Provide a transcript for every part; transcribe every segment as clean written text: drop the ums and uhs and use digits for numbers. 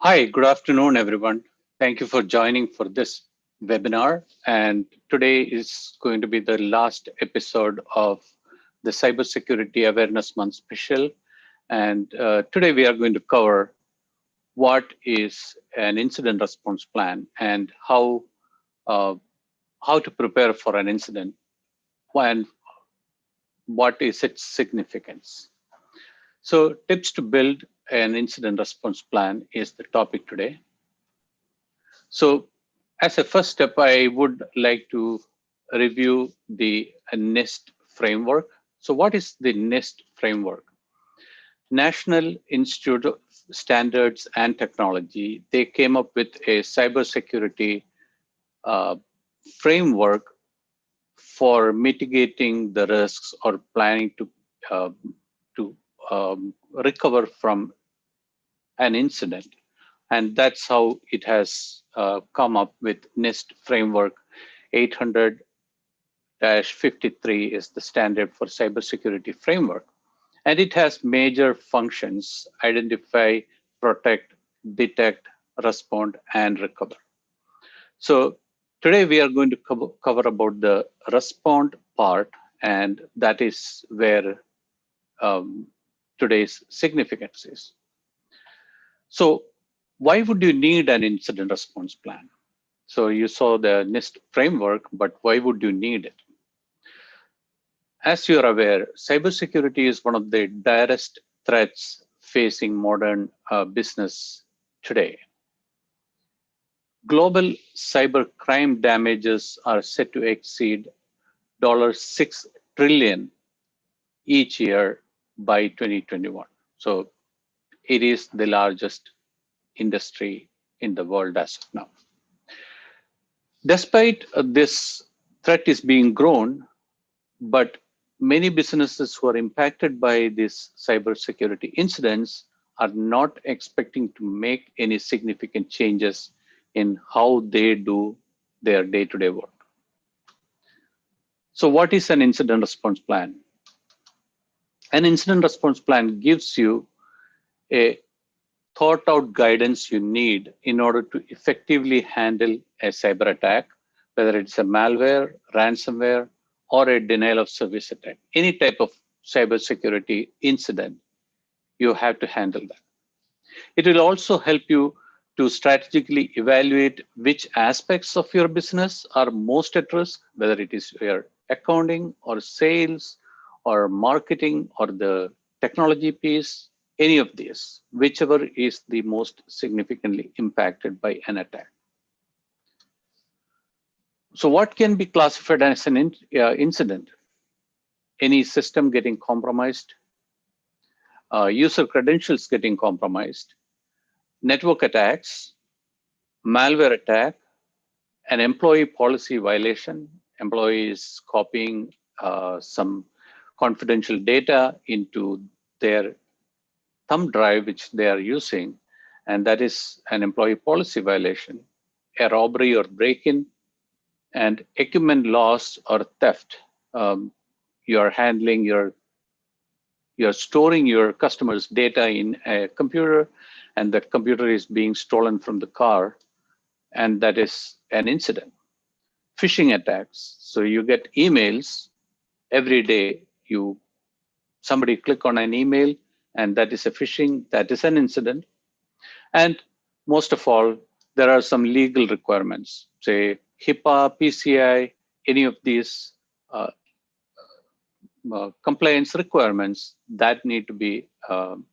Hi, good afternoon, everyone. Thank you for joining for this webinar. And today is going to be the last episode of the Cybersecurity Awareness Month special. And today we are going to cover what is an incident response plan and uh, how to prepare for an incident and what is its significance. So tips to build an incident response plan is the topic today. So as a first step, I would like to review the NIST framework. So what is the NIST framework? National Institute of Standards and Technology, they came up with a cybersecurity uh, framework for mitigating the risks or planning uh, to recover from an incident. And that's how it has come up with NIST framework 800-53 is the standard for cybersecurity framework. And it has major functions: identify, protect, detect, respond, and recover. So today we are going to cover about the respond part, and that is where um, today's significance is. So why would you need an incident response plan? So you saw the NIST framework, but why would you need it? As you're aware, cybersecurity is one of the direst threats facing modern business today. Global cyber crime damages are set to exceed $6 trillion each year by 2021. So it is the largest industry in the world as of now. Despite this threat is being grown, but many businesses who are impacted by these cybersecurity incidents are not expecting to make any significant changes in how they do their day-to-day work. So what is an incident response plan? An incident response plan gives you a thought out guidance you need in order to effectively handle a cyber attack, whether it's a malware, ransomware, or a denial of service attack. Any type of cybersecurity incident, you have to handle that. It will also help you to strategically evaluate which aspects of your business are most at risk, whether it is your accounting or sales or marketing or the technology piece, any of these, whichever is the most significantly impacted by an attack. So what can be classified as an incident? Any system getting compromised, user credentials getting compromised, network attacks, malware attack, an employee policy violation, employees copying some confidential data into their thumb drive, which they are using, and that is an employee policy violation, a robbery or break-in, and equipment loss or theft. You're handling you're storing your customers' data in a computer, and that computer is being stolen from the car, and that is an incident. Phishing attacks. So you get emails every day. Somebody click on an email, and that is a phishing. That is an incident. And most of all, there are some legal requirements, say HIPAA, PCI, any of these uh, compliance requirements that need to be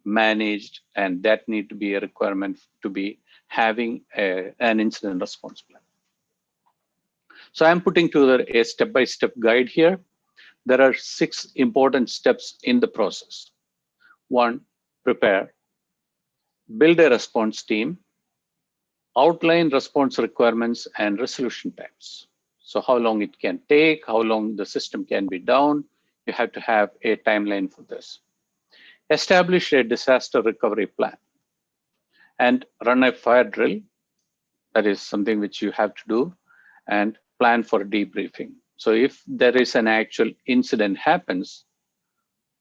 managed, and that need to be a requirement to be having an incident response plan. So I'm putting together a step-by-step guide here. There are 6 important steps in the process. 1, prepare, build a response team, outline response requirements and resolution times. So how long it can take, how long the system can be down, you have to have a timeline for this. Establish a disaster recovery plan and run a fire drill. That is something which you have to do, and plan for debriefing. So if there is an actual incident happens,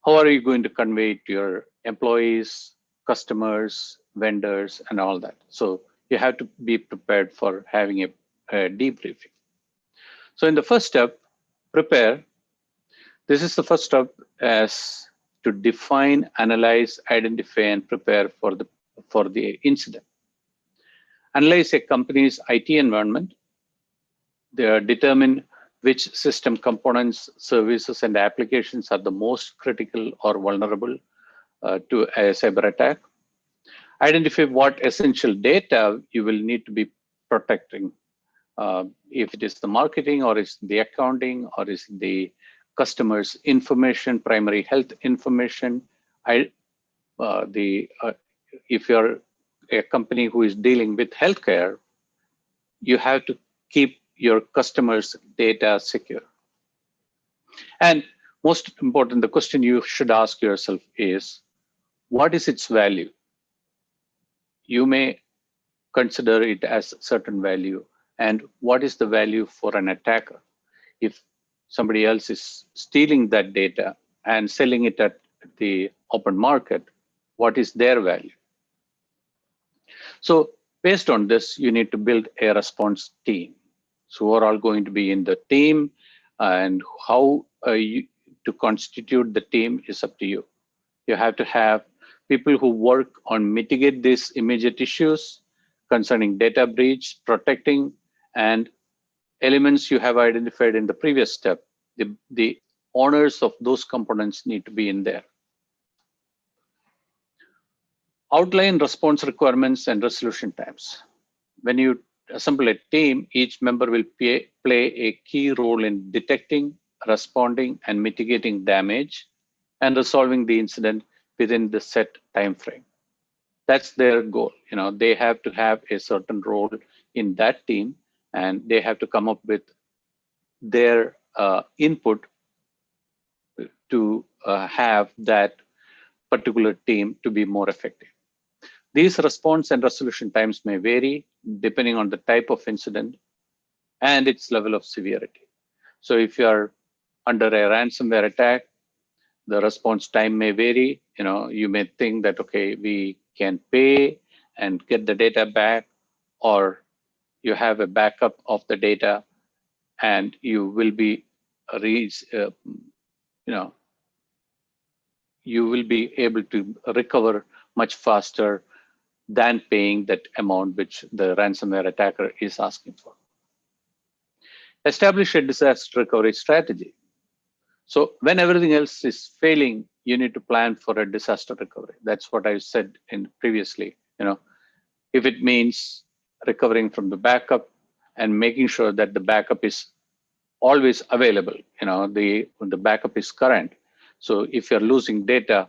how are you going to convey it to your employees, customers, vendors, and all that. So you have to be prepared for having a debriefing. So in the first step, prepare. This is the first step as to define, analyze, identify, and prepare for the incident. Analyze a company's IT environment. They determine which system components, services, and applications are the most critical or vulnerable to a cyber attack. Identify what essential data you will need to be protecting. If it is the marketing, or is the accounting, or is the customer's information, primary health information. If you're a company who is dealing with healthcare, you have to keep your customers' data secure. And most important, the question you should ask yourself is, what is its value? You may consider it as a certain value, and what is the value for an attacker? If somebody else is stealing that data and selling it at the open market, what is their value? So based on this, you need to build a response team. So who are all going to be in the team, and how to constitute the team is up to you. You have to have people who work on mitigate these immediate issues concerning data breach, protecting, and elements you have identified in the previous step. The owners of those components need to be in there. Outline response requirements and resolution times. When you assemble a team, each member will play a key role in detecting, responding, and mitigating damage and resolving the incident within the set time frame. That's their goal. They have to have a certain role in that team, and they have to come up with their input to have that particular team to be more effective. These response and resolution times may vary depending on the type of incident and its level of severity. So if you are under a ransomware attack, the response time may vary. You may think that, okay, we can pay and get the data back, or you have a backup of the data and you will be you will be able to recover much faster than paying that amount which the ransomware attacker is asking for. Establish a disaster recovery strategy. So when everything else is failing, you need to plan for a disaster recovery. That's what I said previously. If it means recovering from the backup and making sure that the backup is always available, the backup is current. So if you're losing data,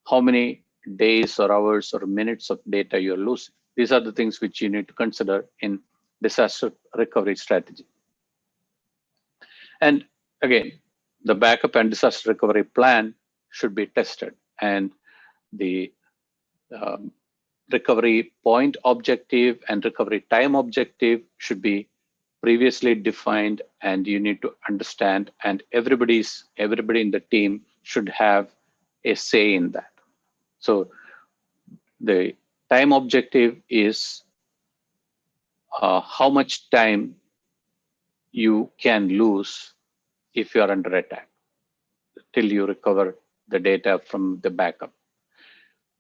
how many days or hours or minutes of data you're losing? These are the things which you need to consider in disaster recovery strategy. And again, the backup and disaster recovery plan should be tested, and the recovery point objective and recovery time objective should be previously defined, and you need to understand, and everybody in the team should have a say in that. So the time objective is how much time you can lose if you are under attack till you recover the data from the backup.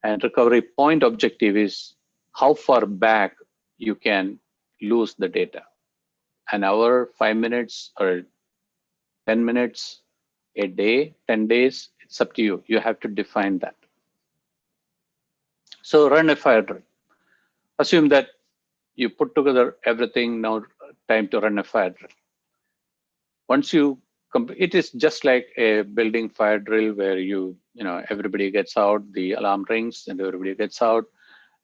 And recovery point objective is how far back you can lose the data. An hour, 5 minutes, or 10 minutes, a day, 10 days, it's up to you. You have to define that. So run a fire drill. Assume that you put together everything, now time to run a fire drill. Once you it is just like a building fire drill where everybody gets out, the alarm rings, and everybody gets out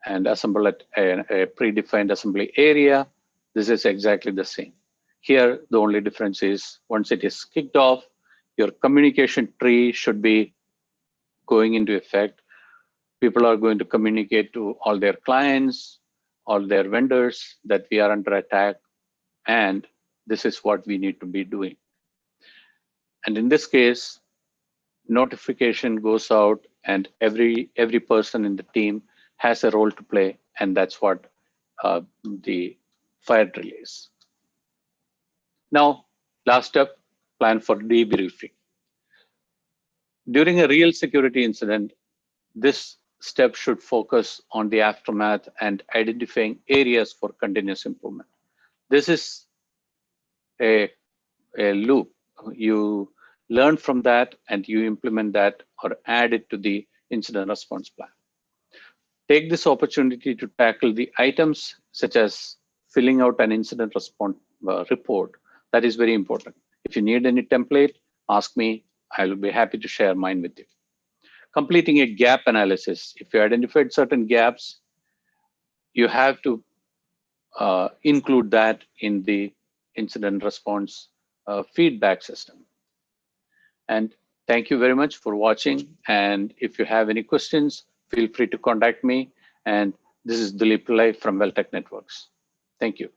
and assemble at a predefined assembly area. This is exactly the same. Here, the only difference is once it is kicked off, your communication tree should be going into effect. People are going to communicate to all their clients, all their vendors that we are under attack, and this is what we need to be doing. And in this case, notification goes out and every person in the team has a role to play, and that's what the fire drill is. Now, last up, plan for debriefing. During a real security incident, this step should focus on the aftermath and identifying areas for continuous improvement. This is a, a loop. You learn from that and you implement that or add it to the incident response plan. Take this opportunity to tackle the items such as filling out an incident response report. That is very important. If you need any template, ask me. I will be happy to share mine with you. Completing a gap analysis. If you identified certain gaps, you have to include that in the incident response feedback system. And thank you very much for watching. And if you have any questions, feel free to contact me. And this is Duleep Pillai from Veltec Networks. Thank you.